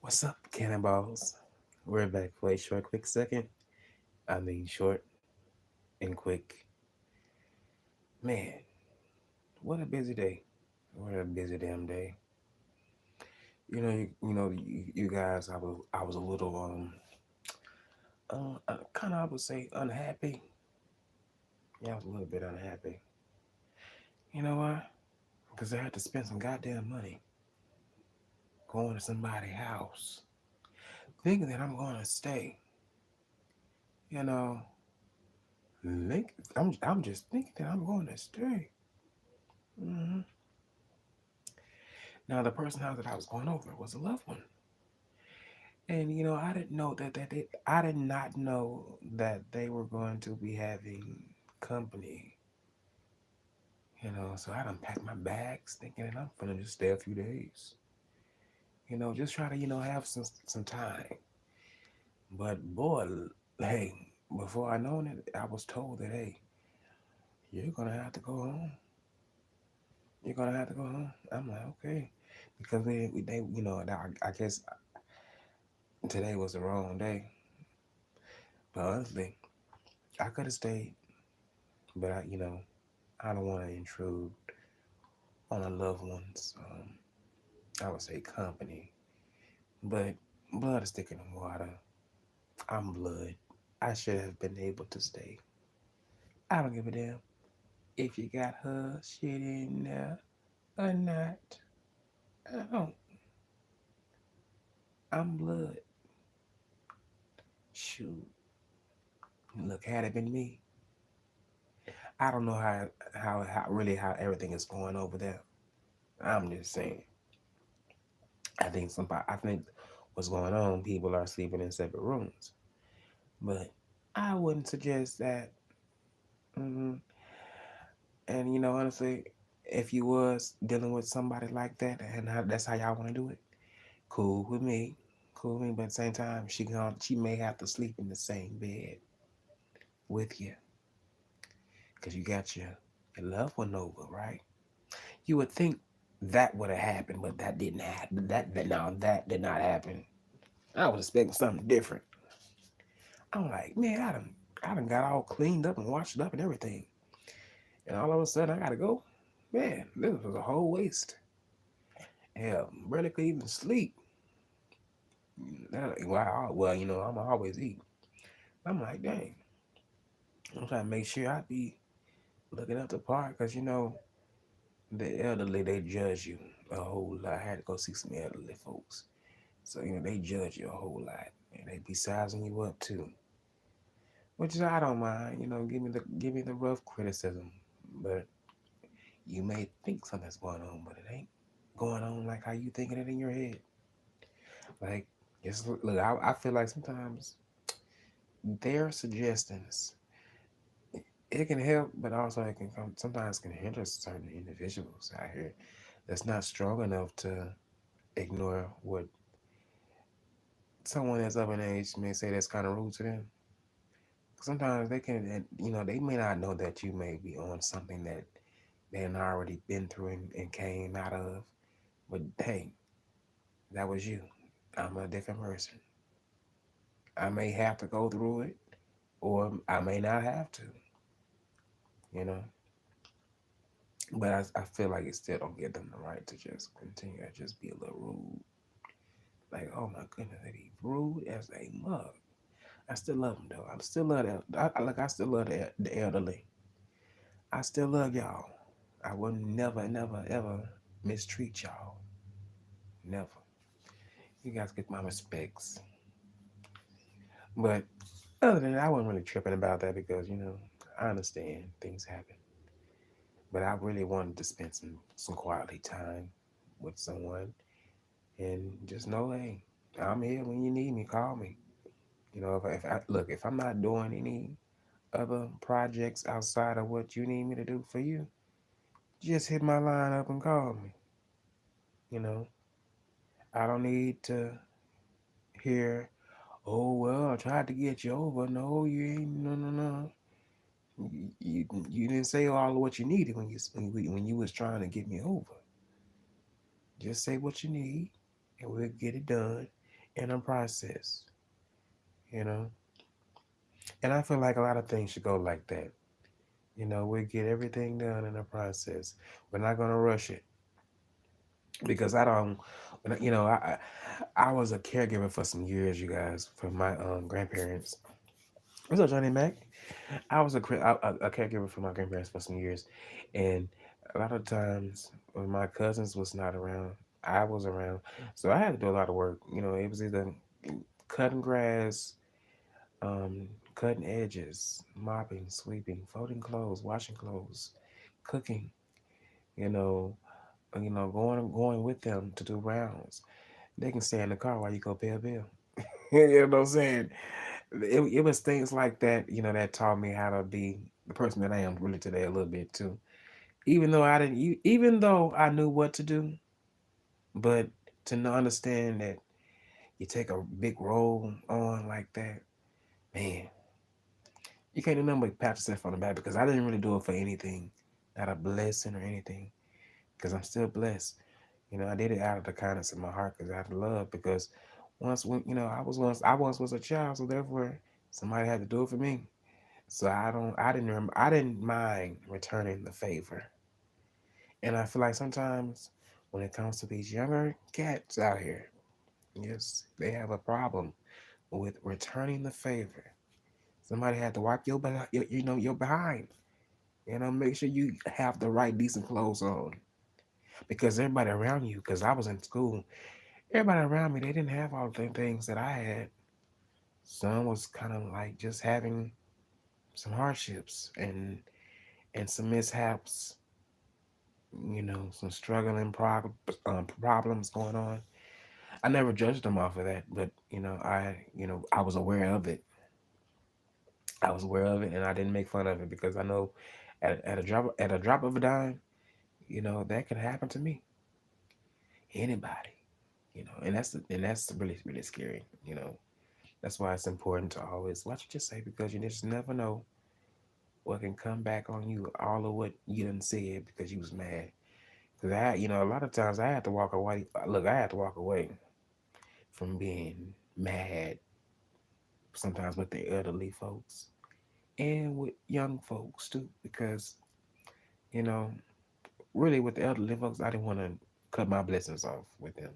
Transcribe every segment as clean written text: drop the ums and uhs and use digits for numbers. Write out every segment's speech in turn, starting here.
What's up, Cannonballs? We're back for a short, quick second. I mean, short and quick. Man, what a busy day. What a busy damn day. You guys. I was a little kind of I would say unhappy. Yeah, I was a little bit unhappy. You know why? Because I had to spend some goddamn money going to somebody's house, thinking that I'm going to stay. You know, I'm just thinking that I'm going to stay. hmm Now, the person house that I was going over was a loved one. And I didn't know I did not know that they were going to be having company. So I done packed my bags thinking that I'm gonna just stay a few days. Just try to have some time. But boy, hey, before I known it, I was told that hey, you're gonna have to go home. You're gonna have to go home. I'm like okay, because they I guess today was the wrong day. But honestly, I could have stayed, but I don't want to intrude on a loved one's, I would say, company. But blood is thicker than water. I'm blood. I should have been able to stay. I don't give a damn if you got her shit in there or not. I don't. I'm blood. Shoot. Look, had it been me, I don't know how everything is going over there. I'm just saying. I think what's going on, people are sleeping in separate rooms. But I wouldn't suggest that. hmm And honestly, if you was dealing with somebody like that, and that's how y'all want to do it, cool with me, cool with me. But at the same time, she may have to sleep in the same bed with you, cause you got your loved one over, right? You would think that would have happened, but that didn't happen. That did not happen. I was expecting something different. I'm like, man, I done got all cleaned up and washed up and everything, and all of a sudden I gotta go. Man, this was a whole waste. Hell, barely could even sleep. Well, I'm always eat. I'm like, dang. I'm trying to make sure I be looking up the part because the elderly they judge you a whole lot. I had to go see some elderly folks, so they judge you a whole lot, and they be sizing you up too. Which is I don't mind. Give me the rough criticism, but you may think something's going on, but it ain't going on like how you thinking it in your head. Like, just look. I feel like sometimes their suggestions it can help, but also it can sometimes can hinder certain individuals out here that's not strong enough to ignore what someone that's up in age may say that's kind of rude to them. Sometimes they can, and, they may not know that you may be on something that they had already been through and came out of. But hey, that was you. I'm a different person. I may have to go through it, or I may not have to. You know, but I feel like it still don't give them the right to just continue to just be a little rude. Like, oh my goodness, they be rude as a mug. I still love them though. I still love that. I still love the elderly. I still love y'all. I would never, never, ever mistreat y'all. Never. You guys get my respects. But other than that, I wasn't really tripping about that because I understand things happen. But I really wanted to spend some quality time with someone and just know, hey, I'm here when you need me. Call me. If I'm not doing any other projects outside of what you need me to do for you, just hit my line up and call me. You know, I don't need to hear, oh, well, I tried to get you over. No, you ain't. No, no, no. You didn't say all of what you needed when you was trying to get me over. Just say what you need, and we'll get it done. in a process, you know. And I feel like a lot of things should go like that. We get everything done in a process. We're not gonna rush it because I don't. I was a caregiver for some years, you guys, for my grandparents. What's up, Johnny Mac? I was a caregiver for my grandparents for some years, and a lot of times when my cousins was not around, I was around, so I had to do a lot of work. It was either cutting grass, cutting edges, mopping, sweeping, folding clothes, washing clothes, cooking. You know, going with them to do rounds. They can stay in the car while you go pay a bill. You know what I'm saying? It was things like that, that taught me how to be the person that I am really today a little bit too. Even though I knew what to do, but understand that you take a big role on like that, man, you can't do nothing but pat yourself on the back because I didn't really do it for anything, not a blessing or anything, because I'm still blessed. I did it out of the kindness of my heart because out of love. Because I once was a child, so therefore somebody had to do it for me. So I didn't mind returning the favor. And I feel like sometimes when it comes to these younger cats out here, yes, they have a problem with returning the favor. Somebody had to wipe your behind. Make sure you have the right decent clothes on because everybody around you. Because I was in school, everybody around me they didn't have all the things that I had. Some was kind of like just having some hardships and some mishaps, some struggling problems going on. I never judged them off of that, but I was aware of it. I was aware of it, and I didn't make fun of it because I know at a drop of a dime, that could happen to me, anybody, and that's really really scary. That's why it's important to always watch what you say because you just never know what can come back on you. All of what you done said because you was mad. Because a lot of times I had to walk away. Look, I had to walk away from being mad sometimes with the elderly folks and with young folks too. Because, you know, really with the elderly folks, I didn't want to cut my blessings off with them.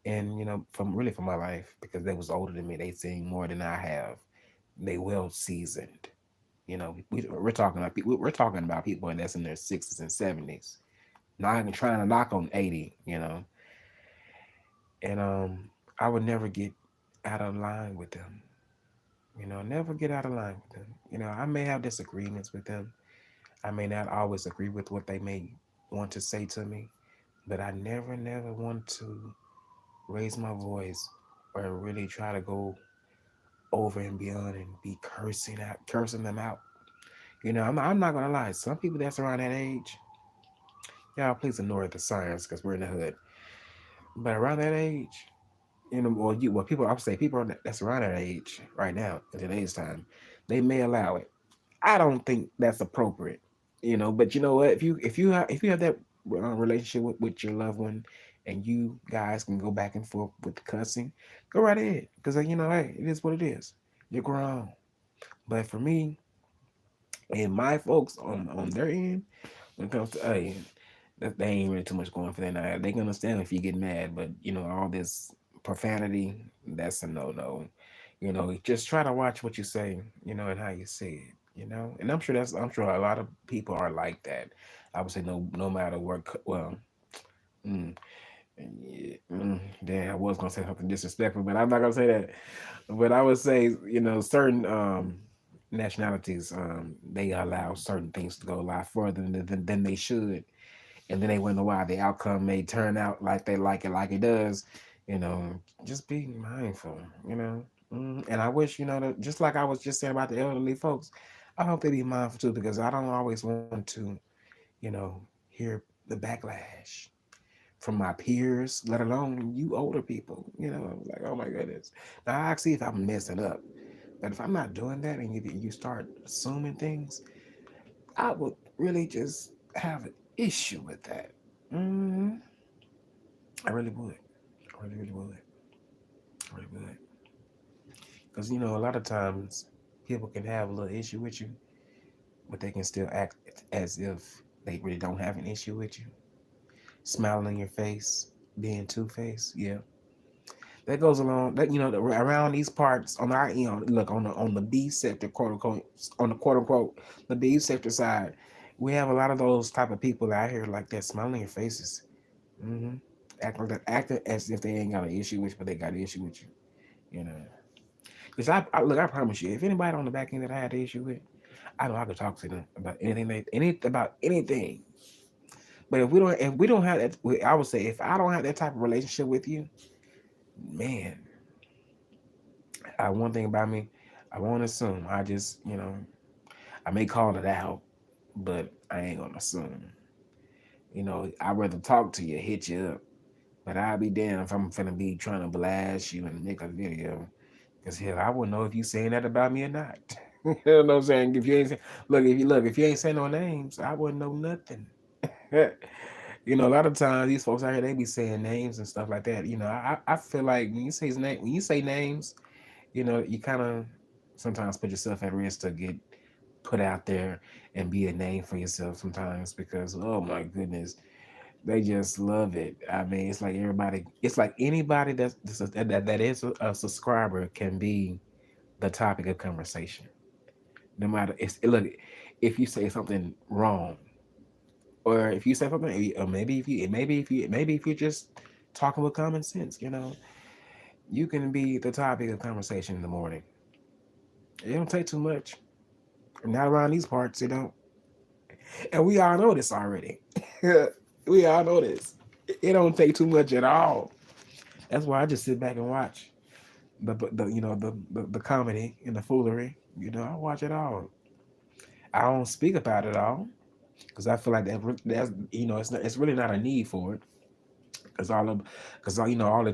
And, from my life, because they was older than me, they seen more than I have. They well seasoned. We're talking about people that's in their 60s and 70s. Not even trying to knock on 80. And I would never get out of line with them. Never get out of line with them. I may have disagreements with them. I may not always agree with what they may want to say to me, but I never want to raise my voice or really try to go over and beyond and be cursing them out. I'm not gonna lie. Some people that's around that age, y'all please ignore the science because we're in the hood. But around that age, people I would say people that's around that age right now in today's time, they may allow it. I don't think that's appropriate. But you know what? If you have that relationship with your loved one, and you guys can go back and forth with the cussing, go right ahead. Because hey, it is what it is. You're grown. But for me and my folks on their end, when it comes to hey, they ain't really too much going for that. Now they can understand if you get mad, but all this profanity, that's a no. Just try to watch what you say, and how you say it. And I'm sure a lot of people are like that. I would say no matter what. Well, mm, damn, I was gonna say something disrespectful, but I'm not gonna say that. But I would say, certain nationalities, they allow certain things to go a lot further than they should, and then they wonder why the outcome may turn out like they like it does. You know, just be mindful. And I wish that just like I was just saying about the elderly folks, I hope they be mindful too because I don't always want to, you know, hear the backlash from my peers, let alone you older people. Like oh my goodness. Now I see if I'm messing up, but if I'm not doing that and you start assuming things, I would really just have an issue with that. hmm I really would. I really, really would. I really Because you know, a lot of times people can have a little issue with you, but they can still act as if they really don't have an issue with you. Smiling on your face, being two faced, yeah. That goes along. That you know, around these parts on our look on the B sector, quote unquote, on the quote unquote the B sector side, we have a lot of those type of people out here like that, smiling on your faces, hmm acting as if they ain't got an issue with you, but they got an issue with you. You know, because I look, I promise you, if anybody on the back end that I had an issue with, I know I could talk to them about anything, about anything. But if we don't have that, I would say if I don't have that type of relationship with you, man, one thing about me, I won't assume. I just, I may call it out, but I ain't gonna assume. You know, I'd rather talk to you, hit you up, but I'll be damned if I'm finna be trying to blast you and make a video. Cause hell, I wouldn't know if you saying that about me or not. You know what I'm saying? If you ain't if you ain't saying no names, I wouldn't know nothing. You know, a lot of times these folks out here they be saying names and stuff like that. You know, I feel like when you say his name, when you say names, you know, you kind of sometimes put yourself at risk to get put out there and be a name for yourself sometimes because oh my goodness, they just love it. I mean, it's like everybody, it's like anybody that is a subscriber can be the topic of conversation. No matter look, if you say something wrong, or if you say something, or maybe if you just talking with common sense, you know, you can be the topic of conversation in the morning. It don't take too much. Not around these parts, you know. And we all know this already. We all know this. It don't take too much at all. That's why I just sit back and watch the you know the comedy and the foolery. You know, I watch it all. I don't speak about it all because I feel like that's you know it's really not a need for it because you know all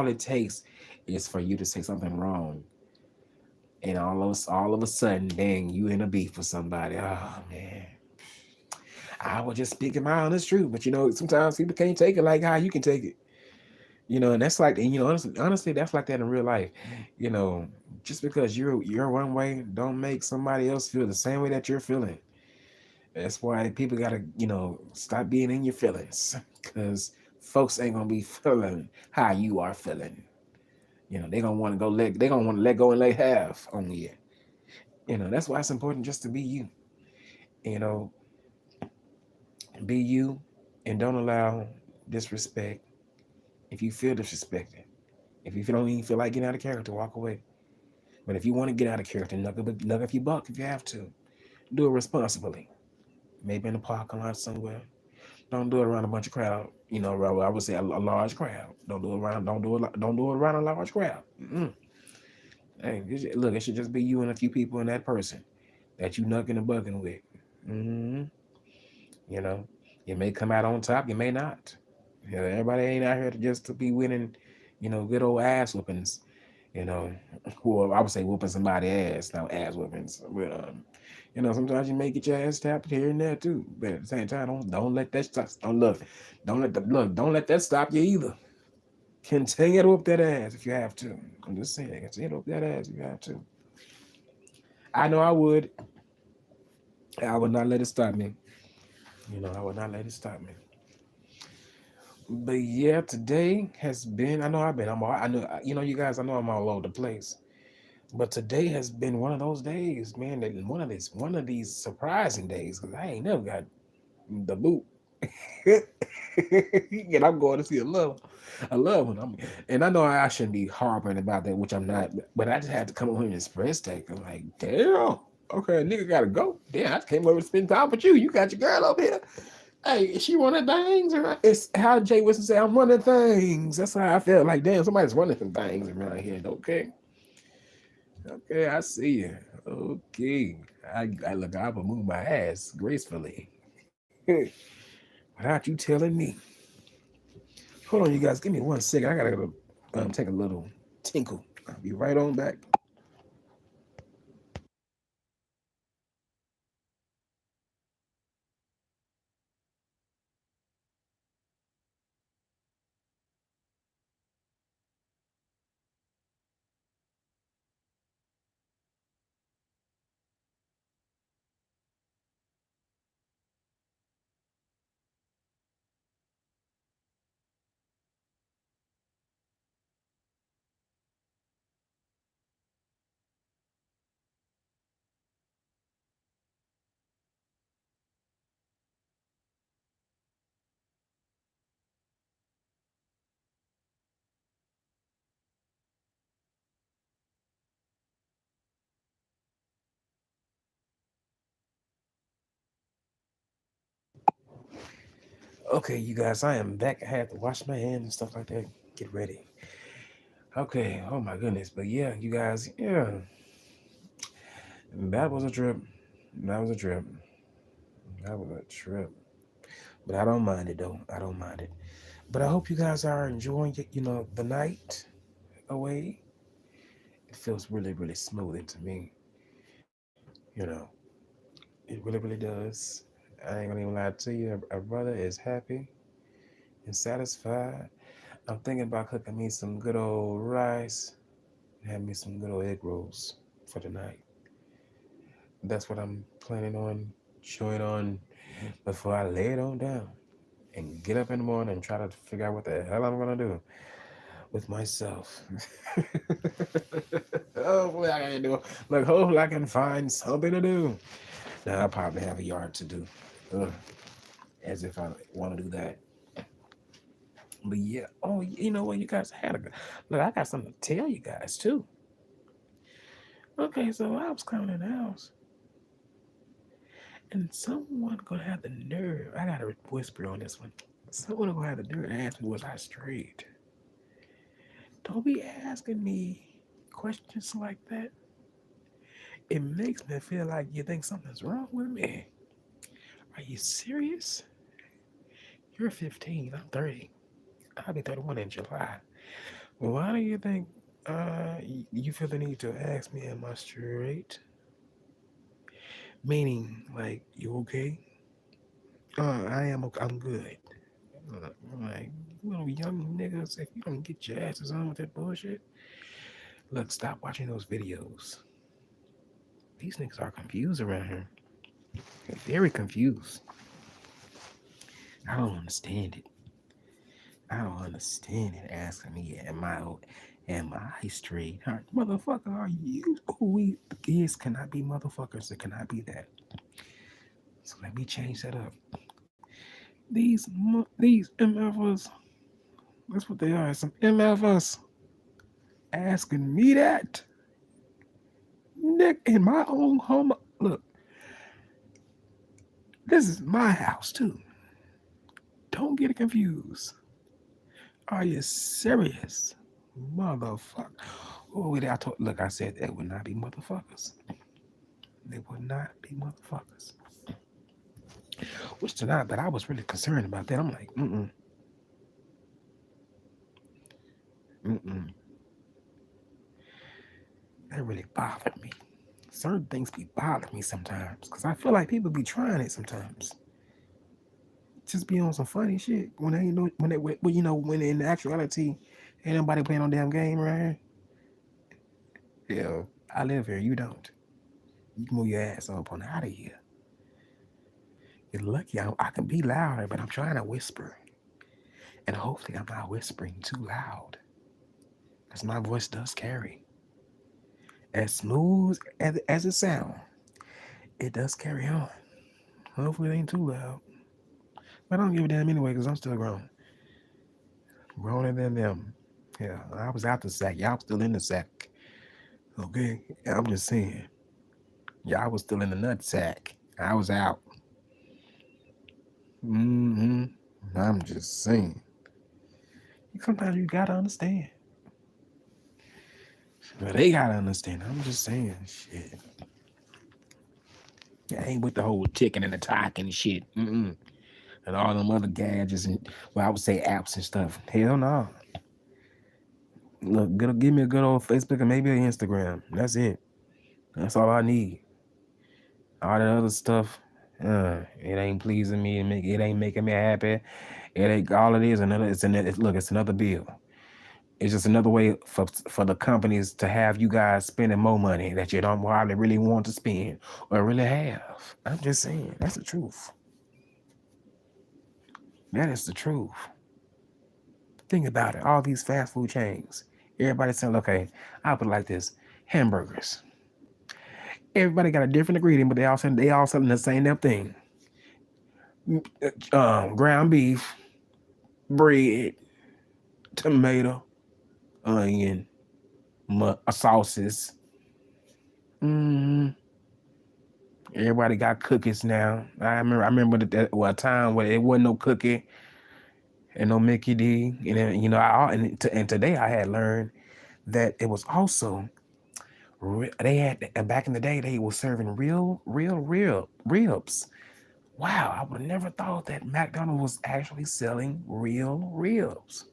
it takes is for you to say something wrong and all of a sudden dang you in a beef with somebody. Oh man, I was just speaking my honest truth, but you know sometimes people can't take it like how you can take it. You know, and that's like, and you know, honestly, that's like that in real life. You know, just because you're one way, don't make somebody else feel the same way that you're feeling. That's why people gotta, you know, stop being in your feelings, because folks ain't gonna be feeling how you are feeling. You know, they gonna want to let go and let have on you. You know, that's why it's important just to be you. You know, be you, and don't allow disrespect. If you feel disrespected, if you don't even feel like getting out of character, walk away. But if you want to get out of character, knuck if you buck if you have to. Do it responsibly. Maybe in the parking lot somewhere. Don't do it around a bunch of crowd. You know, I would say a large crowd. Don't do it around. Don't do it around a large crowd. Mm-mm. Hey, look, it should just be you and a few people and that person that you knucking and bucking with. Mm-hmm. You know, you may come out on top. You may not. You know, everybody ain't out here just to be winning. You know, good old ass whoopings. You know, well, I would say whooping somebody's ass, not ass whoopings. But you know, sometimes you may get your ass tapped here and there too. But at the same time, don't let that stop. Don't let that stop you either. Continue to whoop that ass if you have to. I'm just saying, continue to whoop that ass if you have to. I know I would. I would not let it stop me. You know, I would not let it stop me. But yeah, today has been. I know I've been. I know. You know, you guys. I know I'm all over the place. But today has been one of those days, man. One of these surprising days because I ain't never got the boot. And I'm going to see a loved one. And I know I shouldn't be harping about that, which I'm not. But I just had to come over here and express that. I'm like, damn. Okay, nigga gotta go. Damn, I came over to spend time with you. You got your girl over here. Hey, is she running things? Or it's how Jay Wilson say, I'm running things. That's how I felt. Like, damn, somebody's running some things around here. Okay. Okay, I see you. Okay. I look, I will move my ass gracefully. Without you telling me. Hold on, you guys. Give me 1 second. I gotta go take a little tinkle. I'll be right on back. Okay, you guys, I am back. I had to wash my hands and stuff like that. Get ready. Okay, oh my goodness. But yeah, you guys, yeah, that was a trip. That was a trip. That was a trip. But I don't mind it though. I don't mind it. But I hope you guys are enjoying it, the night away. It feels really, really smoothing to me. You know, it really, really does. I ain't gonna even lie to you. A brother is happy and satisfied. I'm thinking about cooking me some good old rice and have me some good old egg rolls for tonight. That's what I'm planning on chewing on before I lay it on down and get up in the morning and try to figure out what the hell I'm gonna do with myself. Hopefully I can do. Look, hopefully I can find something to do. Now I probably have a yard to do. Ugh, as if I want to do that. But yeah, oh, you know what? You guys had a good look. I got something to tell you guys too. Okay, so I was coming in the house, and someone gonna have the nerve. I gotta whisper on this one. Someone gonna have the nerve to ask me, was I straight? Don't be asking me questions like that. It makes me feel like you think something's wrong with me. Are you serious? You're 15. I'm 30. I'll be 31 in July. Why do you think you feel the need to ask me, am I straight? Meaning, like, you okay? I am. I'm good. I'm like, you little young niggas, if you don't get your asses on with that bullshit, look, stop watching those videos. These niggas are confused around here. They're very confused. I don't understand it. I don't understand it. Asking me, am I straight? Motherfucker, are you? Who we kids cannot be motherfuckers. It cannot be that. So let me change that up. These MFers, that's what they are. Some MFers asking me that. Nick, in my own home. Look, this is my house too. Don't get it confused. Are you serious? Motherfucker. Oh, wait, look, I said they would not be motherfuckers. They would not be motherfuckers. Which tonight, but I was really concerned about that. I'm like, mm-mm. That really bothered me. Certain things be bothering me sometimes. Because I feel like people be trying it sometimes. Just be on some funny shit. When they know, when in actuality, ain't nobody playing on damn game right here. Yeah, I live here. You don't. You can move your ass up on out of here. You're lucky I can be louder, but I'm trying to whisper. And hopefully I'm not whispering too loud. Because my voice does carry. As smooth as it sounds, it does carry on. Hopefully it ain't too loud. But I don't give a damn anyway, because I'm still grown. Growner than them. Yeah, I was out the sack. Y'all was still in the sack. Okay? I'm just saying. Y'all was still in the nut sack. I was out. Mm-hmm. I'm just saying. Sometimes you gotta understand. But they gotta understand. I'm just saying, shit. I ain't with the whole ticking and the talking and shit. Mm-mm. And all them other gadgets and, well, I would say apps and stuff. Hell no. Look, give me a good old Facebook and maybe an Instagram. That's it. That's all I need. All that other stuff, it ain't pleasing me. It ain't making me happy. It ain't all it is. It's another bill. It's just another way for the companies to have you guys spending more money that you don't probably really want to spend or really have. I'm just saying, that's the truth. That is the truth. Think about it. All these fast food chains. Everybody saying, okay, I'll put it like this: hamburgers. Everybody got a different ingredient, but they all selling the same damn thing. Ground beef, bread, tomato, onion, sauces. Mm, Everybody got cookies now. I remember a time where it wasn't no cookie and no Mickey D. And then, and today I had learned that it was also they had back in the day they were serving real ribs. Wow, I would have never thought that McDonald's was actually selling real ribs.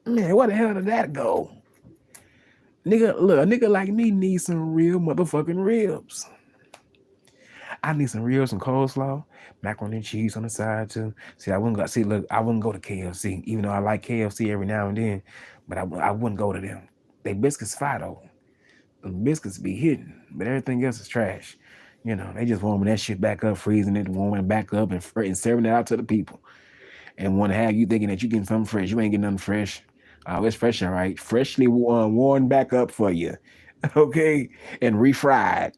Man, where the hell did that go? Nigga, look, a nigga like me needs some real motherfucking ribs. I need some ribs, some coleslaw, macaroni and cheese on the side too. See, look, I wouldn't go to KFC, even though I like KFC every now and then, but I wouldn't go to them. They biscuits fire though. The biscuits be hidden, but everything else is trash. They just warming that shit back up, freezing it, warming it back up, and serving it out to the people. And want to have you thinking that you getting something fresh. You ain't getting nothing fresh. It's fresh, all right. Freshly worn back up for you, okay, and refried.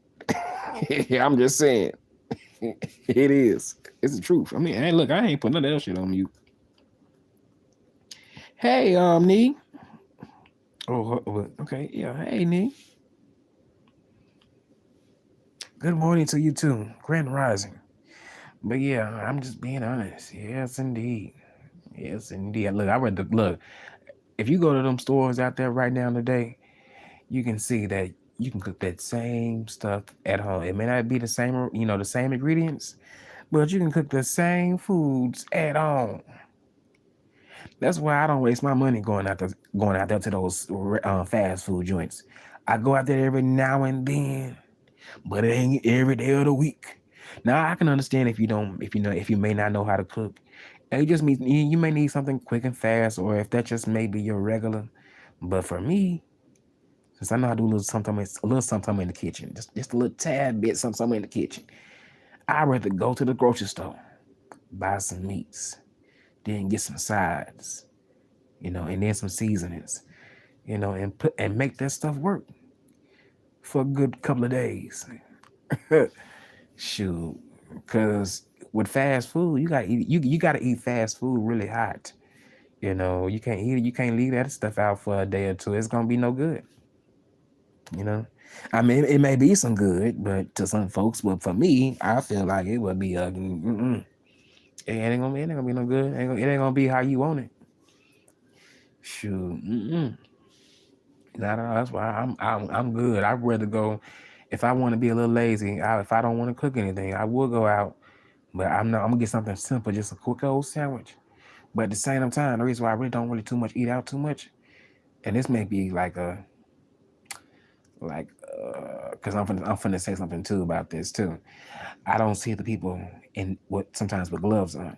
I'm just saying, it is. It's the truth. I mean, hey, look, I ain't putting none of that shit on you. Hey, Nee. Oh, okay, yeah. Hey, Nee. Good morning to you too, Grand Rising. But yeah, I'm just being honest. Yes, indeed. Yes, indeed. Look, I read the look. If you go to them stores out there right now today, you can see that you can cook that same stuff at home. It may not be the same, the same ingredients, but you can cook the same foods at home. That's why I don't waste my money going out there to those fast food joints. I go out there every now and then, but it ain't every day of the week. Now I can understand if you may not know how to cook. And you just mean you may need something quick and fast, or if that just may be your regular. But for me, since I know how to do a little something in the kitchen, just a little tad bit something in the kitchen, I'd rather go to the grocery store, buy some meats, then get some sides, and then some seasonings, and make that stuff work for a good couple of days. Shoot, because with fast food, you gotta eat fast food really hot. You can't eat it. You can't leave that stuff out for a day or two. It's gonna be no good. You know, I mean, it may be some good, but to some folks, but for me, I feel like it would be it ain't gonna be no good. It ain't gonna be how you want it. Shoot, not at all. That's why I'm good. I'd rather go if I want to be a little lazy. If I don't want to cook anything, I will go out. But I'm gonna get something simple, just a quick old sandwich. But at the same time, the reason why I really don't really eat out too much, and this may be because I'm finna say something too about this too. I don't see the people in what sometimes with gloves on,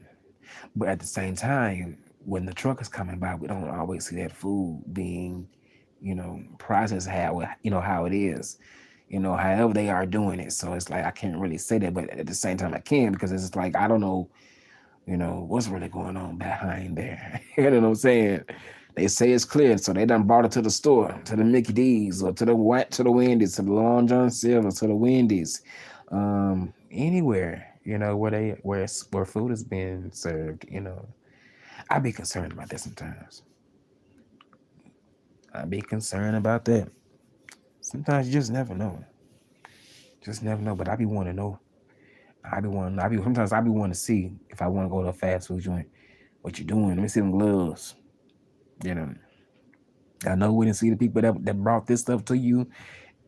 but at the same time, when the truck is coming by, we don't always see that food being, processed how it is, however they are doing it. So it's like I can't really say that, but at the same time I can because it's like I don't know, what's really going on behind there. You know what I'm saying? They say it's clear, so they done brought it to the store, to the Mickey D's, or to the Wendy's, to the Long John Silver, to the Wendy's, anywhere, where food is being served. I be concerned about that sometimes. I be concerned about that. Sometimes you just never know. Just never know. But I be wanting to know. Sometimes I be wanting to see if I want to go to a fast food joint. What you doing? Let me see them gloves. I know we didn't see the people that brought this stuff to you,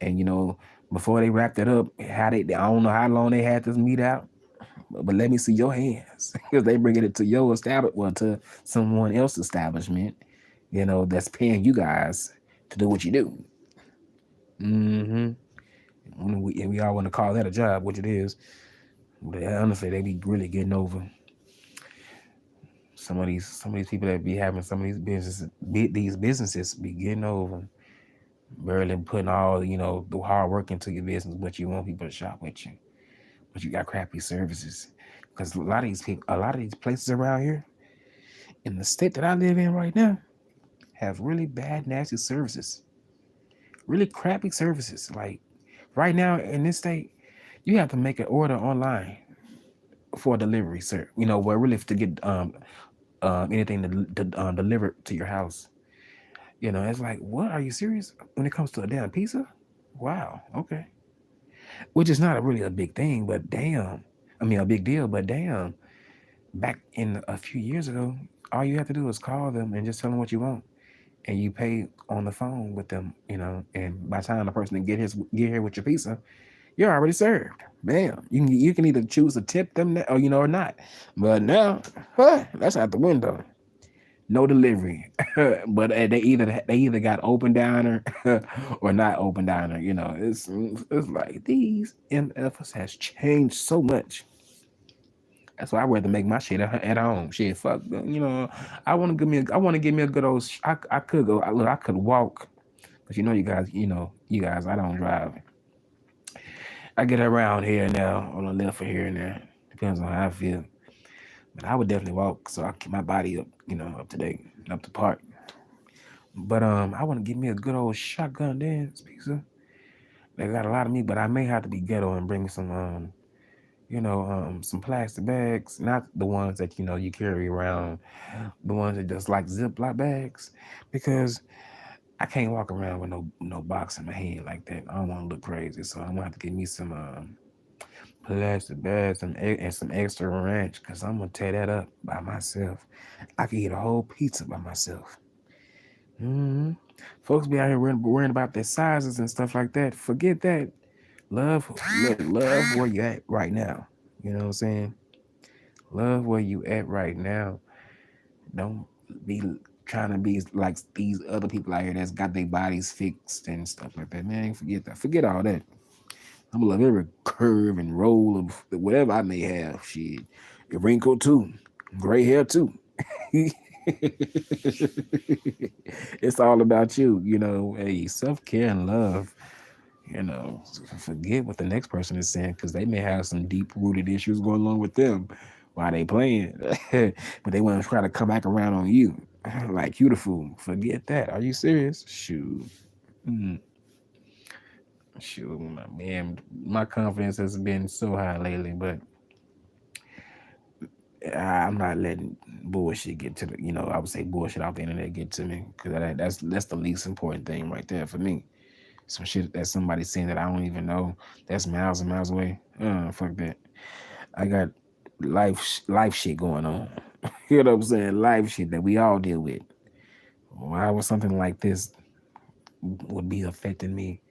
and before they wrapped it up, I don't know how long they had this meat out, but let me see your hands because they bringing it to your to someone else's establishment, that's paying you guys to do what you do. Mm-hmm. We all want to call that a job, which it is. But honestly, they be really getting over some of these people that be having some of these businesses be getting over, barely putting all the hard work into your business, but you want people to shop with you, but you got crappy services. Because a lot of these places around here, in the state that I live in right now, have really bad, nasty services, really crappy services. Like right now in this state, you have to make an order online for a delivery, sir. Where really to get anything to delivered to your house. It's like, what? Are you serious? When it comes to a damn pizza? Wow. Okay. which is not really a big thing, but damn, I mean a big deal, but damn, back in a few years ago, all you have to do is call them and just tell them what you want, and you pay on the phone with them, and by the time the person get here with your pizza, you're already served. Bam. You can either choose to tip them or or not. But now, that's out the window. No delivery. But they either got open diner or not open diner. It's like these MFs has changed so much. That's why I rather make my shit at home. Shit, fuck. I want to give me a good old. I could go. Look, I could walk, but you guys. I don't drive. I get around here and there on the left or here and there. Depends on how I feel. But I would definitely walk so I keep my body up, up to date, up to par. But I want to give me a good old shotgun dance pizza. They got a lot of meat, but I may have to be ghetto and bring me some plastic bags, not the ones that you carry around, the ones that just like Ziploc bags, because I can't walk around with no box in my hand like that. I don't want to look crazy, so I'm gonna have to give me some plastic bags and some extra ranch, because I'm gonna tear that up by myself. I could eat a whole pizza by myself. hmm Folks be out here worrying about their sizes and stuff like that. Forget that. Love where you at right now. You know what I'm saying? Love where you at right now. Don't be trying to be like these other people out here that's got their bodies fixed and stuff like that. Man, forget that. Forget all that. I'm gonna love every curve and roll of whatever I may have. Shit, a wrinkle too, gray hair too. It's all about you, Hey, self care and love. You know, Forget what the next person is saying because they may have some deep rooted issues going on with them while they playing, but they want to try to come back around on you, like you the fool. Forget that. Are you serious? Shoot. Mm. Shoot, man, my confidence has been so high lately, but I'm not letting bullshit get to the, I would say bullshit off the internet get to me because that's the least important thing right there for me. Some shit that somebody's saying that I don't even know, that's miles and miles away. Fuck that. I got life shit going on. You know what I'm saying? Life shit that we all deal with. Why would something like this would be affecting me?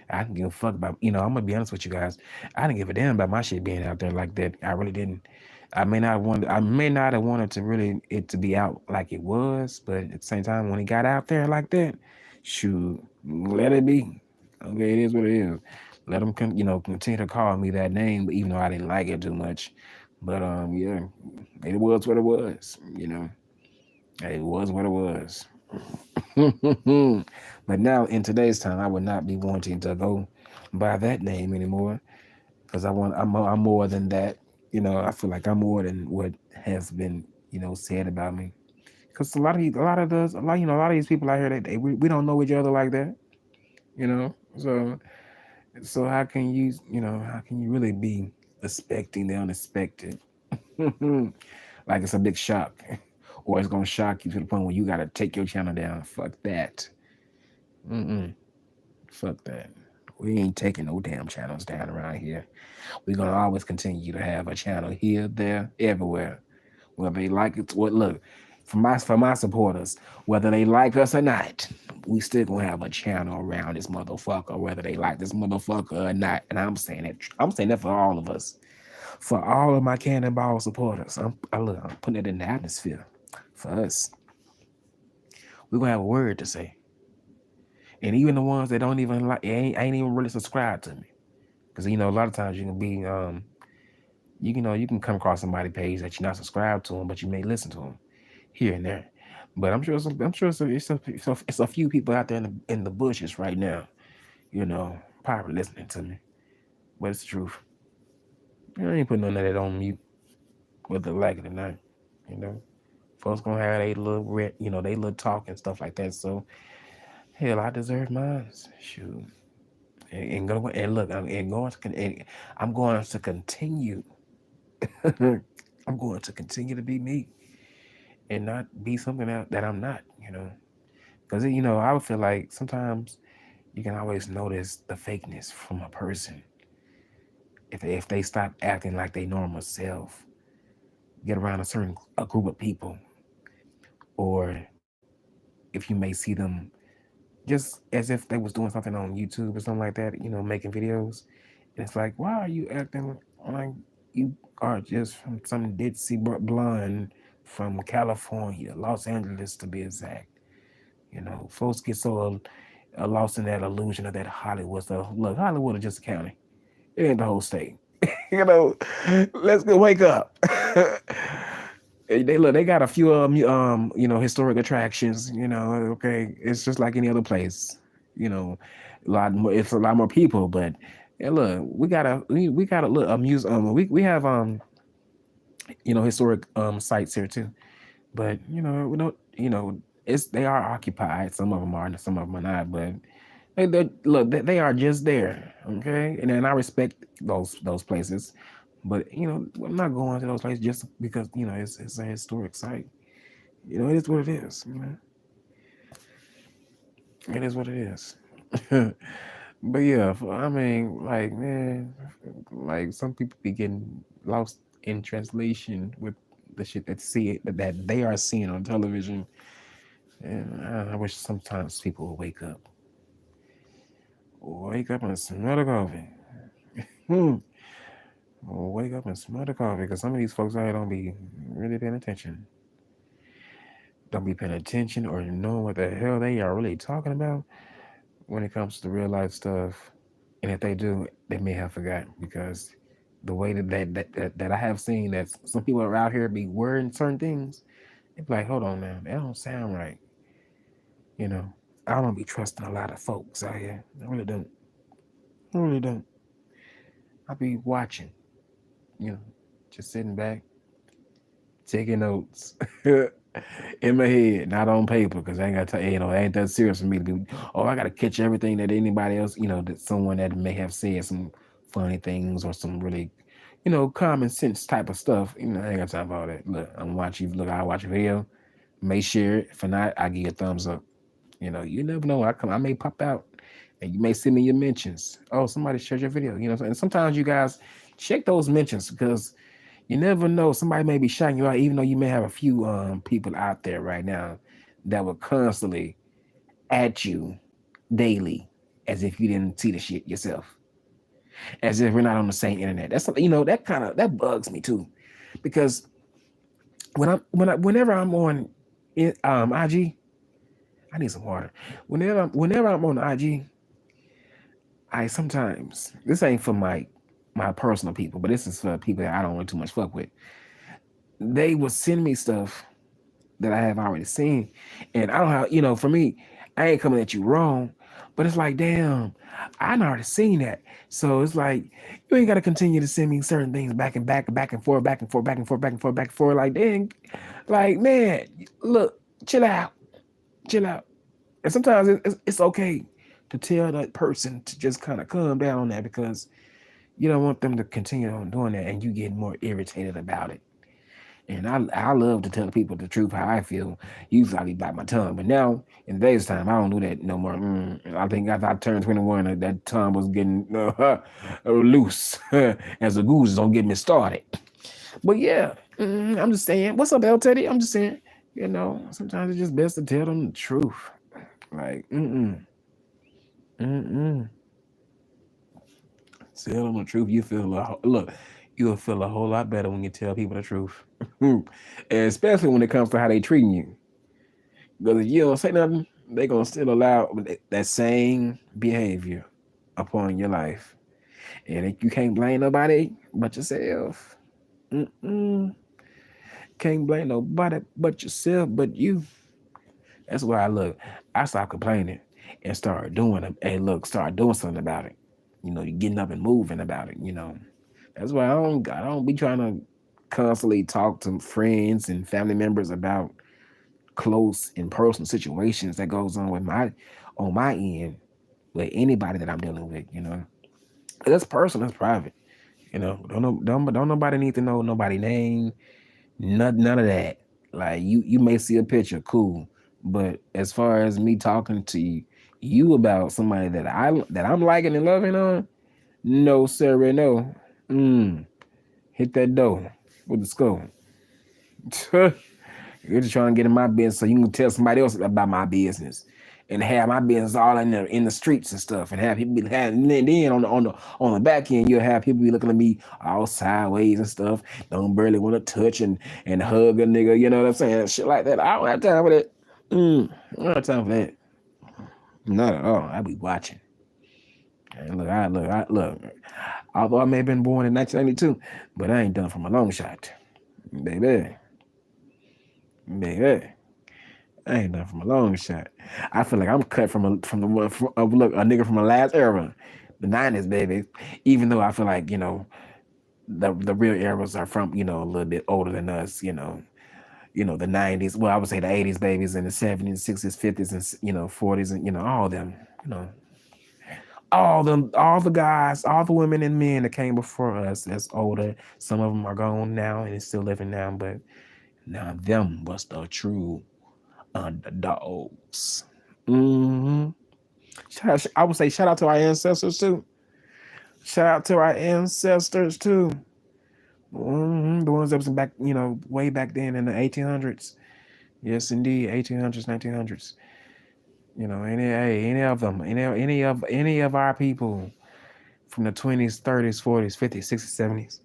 I can give a fuck about, I'm gonna be honest with you guys. I didn't give a damn about my shit being out there like that. I really didn't. I may not have wanted to really it to be out like it was, but at the same time, when it got out there like that, shoot, let it be. Okay, it is what it is. Let them, continue to call me that name, but even though I didn't like it too much. But yeah, it was what it was. It was what it was. But now in today's time, I would not be wanting to go by that name anymore because I'm more than that. I feel like I'm more than what has been said about me. Because a lot of these people out here we don't know each other like that. So how can you really be expecting the unexpected? Like it's a big shock, or it's gonna shock you to the point where you gotta take your channel down. Fuck that. Mm-mm. Fuck that. We ain't taking no damn channels down around here. We're gonna always continue to have a channel here, there, everywhere. Whether they like it, what look for my supporters, whether they like us or not, we still gonna have a channel around this motherfucker, whether they like this motherfucker or not. And I'm saying that. I'm saying that for all of us, for all of my Cannonball supporters. I'm putting it in the atmosphere for us. We're gonna have a word to say, and even the ones that don't even like, ain't even really subscribed to me, because a lot of times you can be you can come across somebody page that you're not subscribed to them, but you may listen to them here and there. But it's a few people out there in the bushes right now, probably listening to me. But it's the truth. I ain't putting none of that on mute, whether they like it or not. You know, Folks gonna have they little they little talk and stuff like that. So hell, I deserve mine. Shoot, and look, I'm going to continue. I'm going to continue to be me and not be something that I'm not. Because I would feel like sometimes you can always notice the fakeness from a person. if they stop acting like they normal self, get around a group of people, or if you may see them just as if they was doing something on YouTube or something like that, making videos, and it's like, why are you acting like you are just from some ditzy blonde from California, Los Angeles to be exact? Folks get so lost in that illusion of that Hollywood stuff. Look, Hollywood is just a county. It ain't the whole state. you know, let's go wake up. They got a few historic attractions. Okay, it's just like any other place. You know, a lot more. It's a lot more people, but yeah, look, we got a little we have historic sites here too. But we don't. It's they are occupied. Some of them are, and some of them are not. But look, they are just there, okay. And then I respect those places, but I'm not going to those places just because it's a historic site. It is what it is. It is what it is. But yeah, I mean, like, man, like some people be getting lost in translation with the shit that they are seeing on television, and I wish sometimes people would wake up and smell the coffee. Hmm. Wake up and smell the coffee, because some of these folks out here don't be really paying attention. Don't be paying attention or knowing what the hell they are really talking about when it comes to real life stuff. And if they do, they may have forgotten, because the way that I have seen that some people are out here be wording certain things, they be like, hold on now, that don't sound right. You know, I don't be trusting a lot of folks out here. I really don't. I really don't. I be watching, you know, just sitting back, taking notes in my head, not on paper, because I ain't got to, it ain't that serious for me to be. Oh, I got to catch everything that anybody else, that someone that may have said some funny things or some really, common sense type of stuff. I ain't got time for all that. Look, I'm watching. Look, I watch a video, may share it. If not, I give you a thumbs up. You never know. I may pop out, and you may send me your mentions. Oh, somebody shared your video. And sometimes you guys check those mentions, because you never know. Somebody may be shouting you out, even though you may have a few people out there right now that will constantly at you daily, as if you didn't see the shit yourself, as if we're not on the same internet. That's that bugs me too, because whenever I'm on IG, I need some water. Whenever I'm on IG, I sometimes, this ain't for my personal people, but this is for people that I don't really too much fuck with. They will send me stuff that I have already seen. And I don't have, for me, I ain't coming at you wrong, but it's like, damn, I done already seen that. So it's like, you ain't got to continue to send me certain things back and back, back and forth, back and forth, back and forth, back and forth, back and forth. Like, dang, like, man, look, chill out, chill out. And sometimes it's okay to tell that person to just kind of calm down on that, because you don't want them to continue on doing that and you get more irritated about it. And I love to tell people the truth, how I feel. Usually I be bite my tongue, but now in today's time I don't do that no more. I think after I turned 21, that tongue was getting loose. As a goose, don't get me started. But yeah, I'm just saying. What's up, El Teddy? I'm just saying. Sometimes it's just best to tell them the truth. Like, mm. Tell them the truth. Look. You'll feel a whole lot better when you tell people the truth, and especially when it comes to how they treating you. Because if you don't say nothing, they gonna still allow that same behavior upon your life, and you can't blame nobody but yourself. Mm-mm. Can't blame nobody but yourself, but you. That's why I stopped complaining and started doing it. Hey, look, start doing something about it. You're getting up and moving about it. That's why I don't be trying to constantly talk to friends and family members about close and personal situations that goes on my end with anybody that I'm dealing with. That's personal, that's private. Don't nobody need to know nobody name, none of that. Like, you may see a picture, cool, but as far as me talking to you about somebody that I'm liking and loving on, no sir, no. Hit that door with the skull. You're just trying to get in my business so you can tell somebody else about my business, and have my business all in the streets and stuff, and have people be having, and then on the back end you'll have people be looking at me all sideways and stuff. Don't barely want to touch and hug a nigga. You know what I'm saying? Shit like that. I don't have time for that. I don't have time for that. Not at all. I be watching. And look. Although I may have been born in 1992, but I ain't done from a long shot, baby. Baby, I ain't done from a long shot. I feel like I'm cut from a nigga from the last era, the '90s, baby. Even though I feel like the real eras are from a little bit older than us. The '90s. Well, I would say the '80s babies and the '70s, '60s, '50s, and '40s, and all them. All the guys, all the women and men that came before us that's older. Some of them are gone now and still living now, but now them was the true underdogs. I would say shout out to our ancestors too. Shout out to our ancestors too. The ones that was back, way back then in the 1800s. Yes, indeed, 1800s, 1900s. Any of them, any of our people from the 20s, 30s, 40s, 50s, 60s, 70s.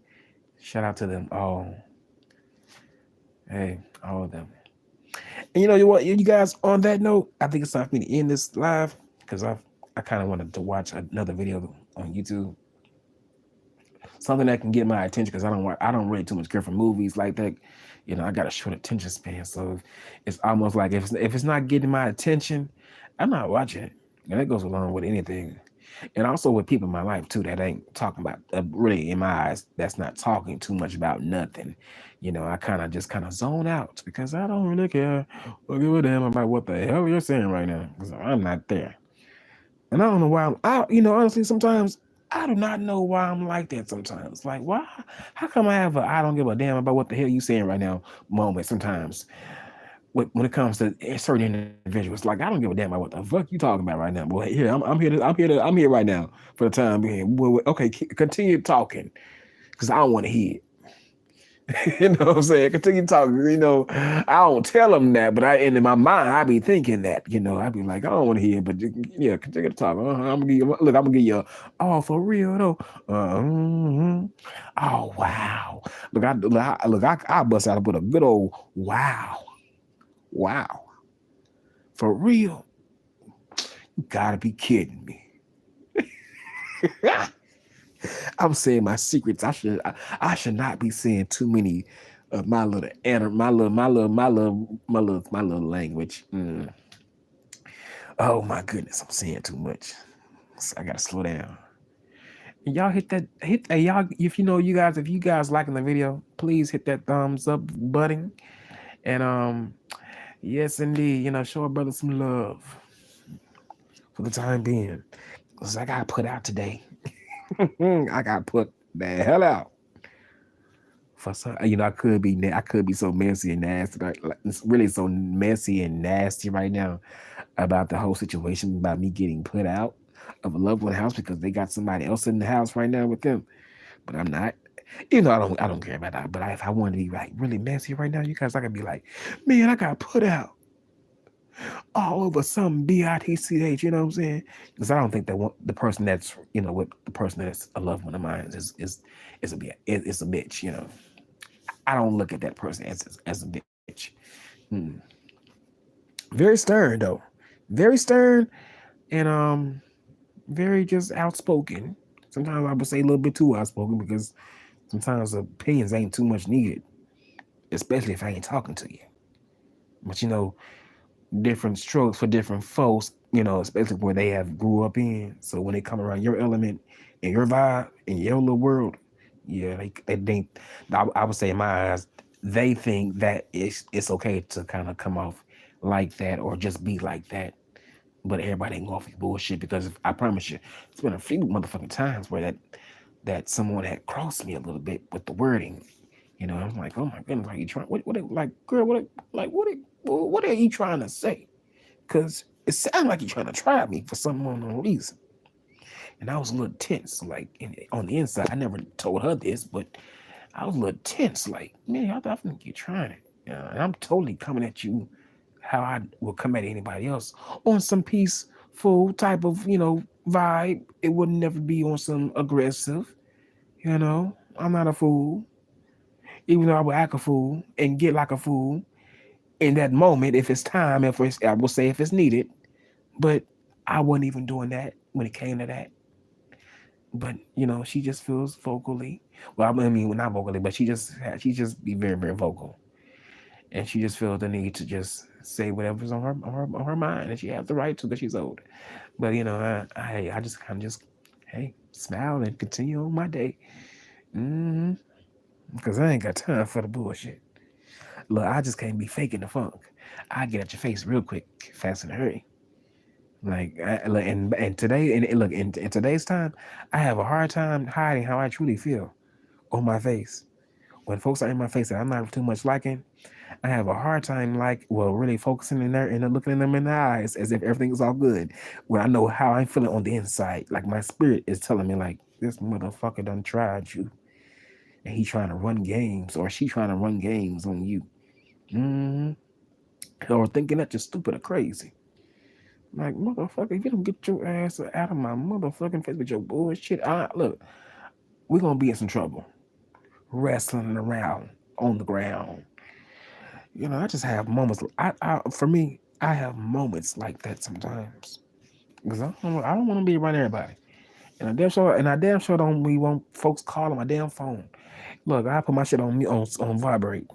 Shout out to them all. Hey, all of them. And you know what, you guys, on that note, I think it's time for me to end this live because I kind of wanted to watch another video on YouTube. Something that can get my attention because I don't really too much care for movies like that. I got a short attention span, so it's almost like if it's not getting my attention, I'm not watching it. And that goes along with anything. And also with people in my life too that ain't talking about really, in my eyes, that's not talking too much about nothing. I kind of zone out because I don't really care or give a damn about what the hell you're saying right now because I'm not there. And I don't know why. Honestly, sometimes I do not know why I'm like that. Sometimes, like, why? How come I have I don't give a damn about what the hell you saying right now moment? Sometimes when it comes to certain individuals, like, I don't give a damn about what the fuck you talking about right now, boy. Here, I'm here right now for the time being. Well, okay, continue talking, because I don't want to hear it. You know what I'm saying? Continue talking. I don't tell them that, but in my mind, I be thinking that. I be like, I don't want to hear it, but yeah, continue to talk. I'm gonna give you oh, for real though. Oh wow. I bust out with a good old wow. Wow. For real? You gotta be kidding me. I'm saying my secrets. I should not be saying too many of my little language. Oh my goodness, I'm saying too much. So I gotta slow down. And y'all hit y'all, if you guys liking the video, please hit that thumbs up button. And yes indeed, show a brother some love for the time being. Cause I got put out today. I got put the hell out. For some, I could be so messy and nasty, like it's really so messy and nasty right now about the whole situation about me getting put out of a loved one house because they got somebody else in the house right now with them. But I'm not. I don't care about that. But if I want to be like really messy right now, you guys, I could be like, man, I got put out all over some bitch. You know what I'm saying? Because I don't think that the person that's with the person that's a loved one of mine is a bitch. I don't look at that person as a bitch. Very stern though, very stern, and very just outspoken. Sometimes I would say a little bit too outspoken because sometimes opinions ain't too much needed, especially if I ain't talking to you. But different strokes for different folks, especially where they have grew up in. So when they come around your element and your vibe in your little world, yeah, they think, I would say in my eyes, they think that it's okay to kind of come off like that or just be like that. But everybody ain't going off bullshit because I promise you, it's been a few motherfucking times where that someone had crossed me a little bit with the wording. I'm like, oh my goodness, like you trying? What? Like, girl, what are you trying to say? Because it sounds like you're trying to try me for some unknown reason. and I was a little tense, like on the inside. I never told her this, but I was a little tense, like, man, I think you're trying it. And I'm totally coming at you how I would come at anybody else on some peaceful type of, vibe. It would never be on some aggressive. I'm not a fool, even though I would act a fool and get like a fool in that moment if it's time, if it's, I will say if it's needed. But I wasn't even doing that when it came to that. But she just feels vocally. Well, I mean, well, not vocally, but she just be very, very vocal, and she just feels the need to just say whatever's on her mind, and she has the right to because she's old. But I just kind of just, hey, smile and continue on my day. Mm-hmm. Because I ain't got time for the bullshit. Look, I just can't be faking the funk. I get at your face real quick, fast and hurry. And today, and look, in today's time, I have a hard time hiding how I truly feel on my face. When folks are in my face that I'm not too much liking, I have a hard time, really focusing in there and then looking them in the eyes as if everything is all good. When I know how I'm feeling on the inside, like my spirit is telling me, like, this motherfucker done tried you, and he trying to run games, or she trying to run games on you, hmm or thinking that you're stupid or crazy. Like, motherfucker, if you don't get your ass out of my motherfucking face with your bullshit, look, we're gonna be in some trouble, wrestling around on the ground. I just have moments. For me, I have moments like that sometimes because I don't want to be around everybody, and I damn sure don't we want folks calling my damn phone. Look, I put my shit on me on vibrate.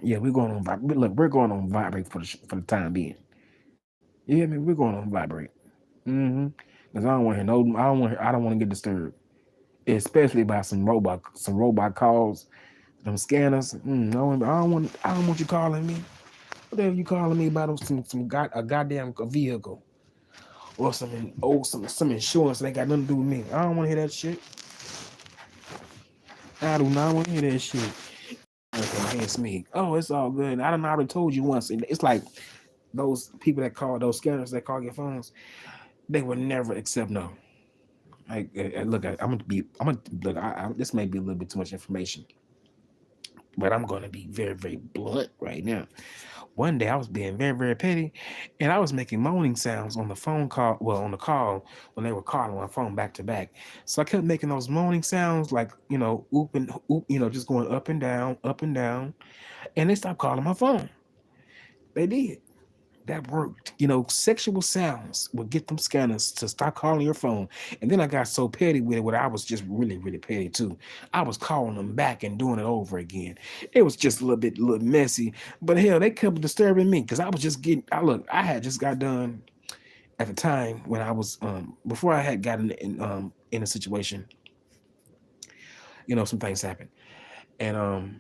Yeah, we're going on vibrate. Look, we're going on vibrate for the time being. You hear me? We're going on vibrate. Mm-hmm. Because I don't want to hear no. I don't want to get disturbed, especially by some robot calls, them scanners. I don't want you calling me. What the hell you calling me about a goddamn vehicle or some insurance that ain't got nothing to do with me? I don't want to hear that shit. I do not want to hear that shit. Against me. Oh, it's all good. I don't know. I already told you once. It's like those people that call those scanners that call your phones. They would never accept no. Like, look, I'm gonna be. I'm gonna look. This may be a little bit too much information, but I'm gonna be very, very blunt right now. One day I was being very, very petty, and I was making moaning sounds on the phone call. Well, on the call when they were calling my phone back to back. So I kept making those moaning sounds, like oop and oop, just going up and down, and they stopped calling my phone. They did. That worked. Sexual sounds would get them scanners to stop calling your phone. And then I got so petty with it, where I was just really, really petty too. I was calling them back and doing it over again. It was just a little messy. But hell, they kept disturbing me because I was just getting. I had just got done at the time when I was before I had gotten in a situation. Some things happened, and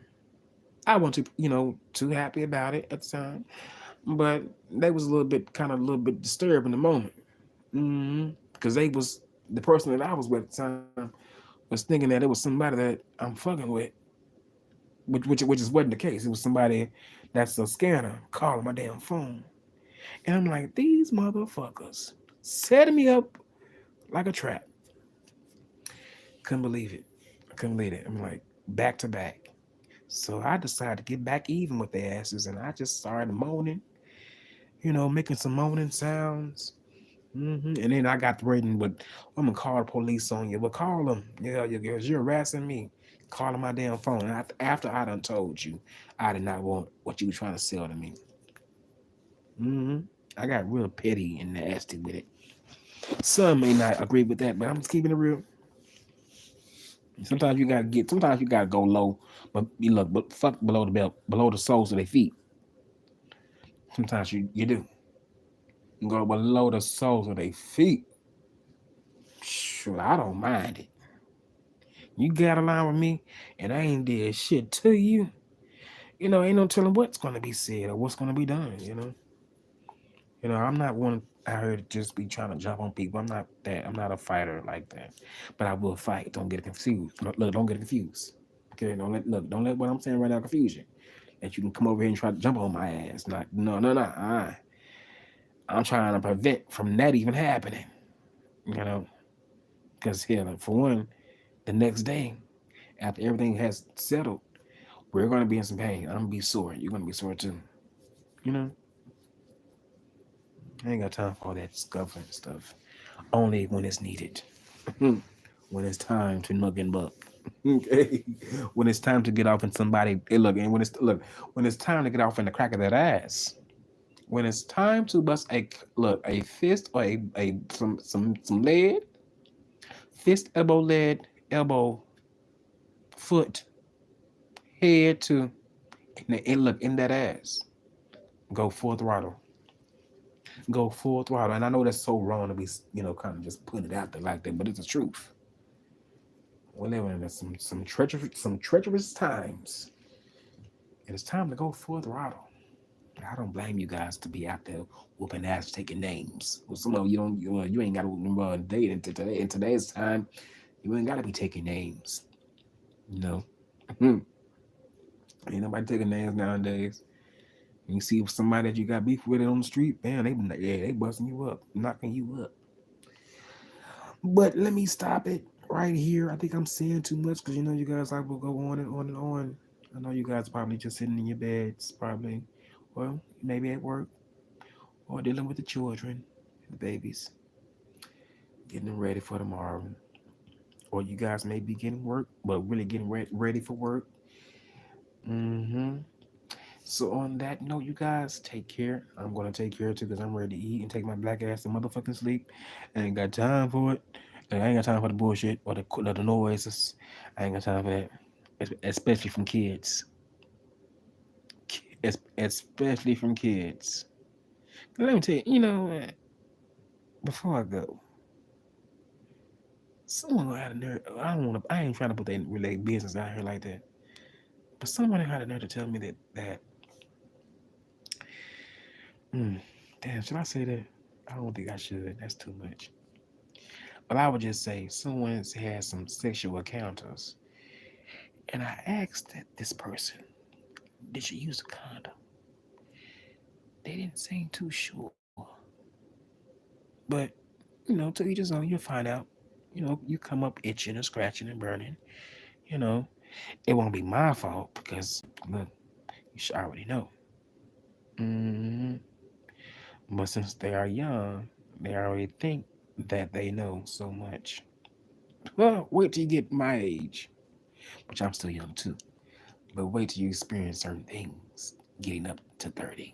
I wasn't too happy about it at the time. But they was a little bit disturbed in the moment, because they was the person that I was with at the time was thinking that it was somebody that I'm fucking with, which is wasn't the case. It was somebody that's a scanner calling my damn phone, and I'm like, these motherfuckers setting me up like a trap. Couldn't believe it. I couldn't believe it. I'm like, back to back. So I decided to get back even with their asses, and I just started moaning, making some moaning sounds. And then I got threatened with, I'm gonna call the police on you. But call them, yeah, because you're harassing me, calling my damn phone. And after I done told you, I did not want what you were trying to sell to me. hmm I got real petty and nasty with it. Some may not agree with that, but I'm just keeping it real. Sometimes you gotta go low, but you look, but fuck below the belt, below the soles of their feet. Sometimes you do. You go below the soles of their feet. Sure, I don't mind it. You got along with me, and I ain't did shit to you. Ain't no telling what's gonna be said or what's gonna be done. I'm not one out here to just be trying to jump on people. I'm not that. I'm not a fighter like that. But I will fight. Don't get confused. Look, don't get confused. Okay, don't let what I'm saying right now confuse you. That you can come over here and try to jump on my ass. Not, no, no, no. I'm trying to prevent from that even happening. You know. Because yeah, like, for one, the next day after everything has settled, we're gonna be in some pain. I'm gonna be sore. You're gonna be sore too. You know, I ain't got time for all that scuffling stuff. Only when it's needed. When it's time to nug and buck. Okay. When it's time to get off in somebody, hey, look, and when it's time to get off in the crack of that ass. When it's time to bust a fist or a some lead, fist, elbow, lead, elbow, foot, head to and look in that ass. Go full throttle. Go full throttle. And I know that's so wrong to be, kind of just putting it out there like that, but it's the truth. We're living in some treacherous times, and it's time to go full throttle. I don't blame you guys to be out there whooping ass, taking names. Well, some of you don't, you ain't got to date into today. In today's time, you ain't got to be taking names. You know, ain't nobody taking names nowadays. You see somebody that you got beef with on the street, man, they busting you up, knocking you up. But let me stop it right here. I think I'm saying too much because you guys like will go on and on and on. I know you guys probably just sitting in your beds, probably, well, maybe at work or dealing with the children, the babies, getting them ready for tomorrow. Or you guys may be getting work, but really getting ready for work. Mm-hmm. So on that note, you guys take care. I'm gonna take care too because I'm ready to eat and take my black ass to motherfucking sleep. I ain't got time for it. I ain't got time for the bullshit or the noises. I ain't got time for that, especially from kids. Especially from kids. Let me tell you, before I go, someone had a nerve. I don't want to. I ain't trying to put their related business out here like that. But someone had a nerve to tell me that. Mm, damn, should I say that? I don't think I should. That's too much. But I would just say someone had some sexual encounters, and I asked this person, "Did you use a condom?" They didn't seem too sure. But to each his own. You'll find out. You come up itching and scratching and burning. You know, it won't be my fault because look, you should already know. hmm But since they are young, they already think that they know so much. Well, wait till you get my age, which I'm still young too. But wait till you experience certain things, getting up to 30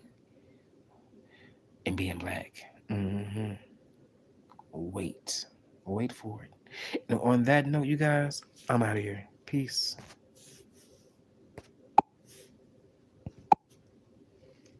and being black. hmm Wait, wait for it. And on that note, you guys, I'm out of here. Peace.